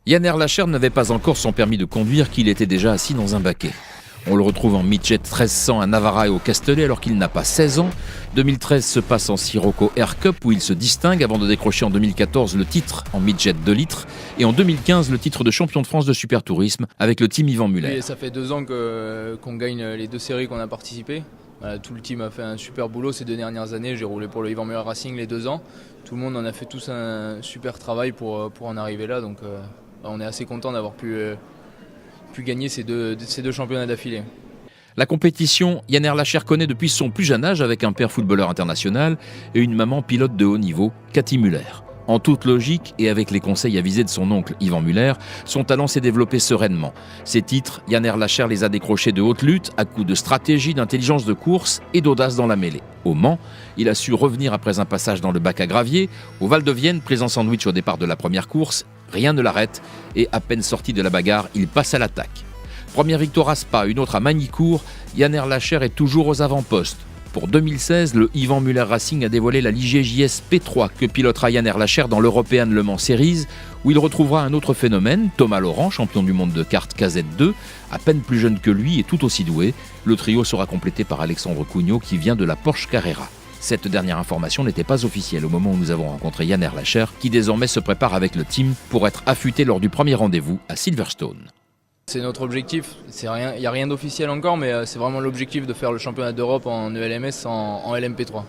Yann Erlacher n'avait pas encore son permis de conduire qu'il était déjà assis dans un baquet. On le retrouve en midget 1300 à Navarra et au Castellet alors qu'il n'a pas 16 ans. 2013 se passe en Sirocco Air Cup où il se distingue avant de décrocher en 2014 le titre en midget 2 litres et en 2015 le titre de champion de France de super tourisme avec le team Yvan Muller. Et ça fait 2 ans qu'on gagne les 2 séries qu'on a participé. Tout le team a fait un super boulot ces 2 dernières années. J'ai roulé pour le Yvan Muller Racing les 2 ans. Tout le monde en a fait tous un super travail pour en arriver là. Donc on est assez content d'avoir pu gagner ces deux championnats d'affilée. La compétition, Yann Erlacher connaît depuis son plus jeune âge avec un père footballeur international et une maman pilote de haut niveau, Cathy Muller. En toute logique et avec les conseils avisés de son oncle Yvan Muller, son talent s'est développé sereinement. Ses titres, Yann Erlacher les a décrochés de haute lutte à coups de stratégie, d'intelligence de course et d'audace dans la mêlée. Au Mans, il a su revenir après un passage dans le bac à gravier. Au Val de Vienne, pris en sandwich au départ de la première course, rien ne l'arrête et à peine sorti de la bagarre, il passe à l'attaque. Première victoire à Spa, une autre à Magny-Cours, Yann Erlacher est toujours aux avant-postes. Pour 2016, le Yvan Muller Racing a dévoilé la Ligier JS P3 que pilotera Yann Erlacher dans l'European Le Mans Series, où il retrouvera un autre phénomène, Thomas Laurent, champion du monde de kart KZ2, à peine plus jeune que lui et tout aussi doué. Le trio sera complété par Alexandre Cugnot qui vient de la Porsche Carrera. Cette dernière information n'était pas officielle au moment où nous avons rencontré Yann Erlacher, qui désormais se prépare avec le team pour être affûté lors du premier rendez-vous à Silverstone. C'est notre objectif, il n'y a rien d'officiel encore, mais c'est vraiment l'objectif de faire le championnat d'Europe en ELMS en LMP3.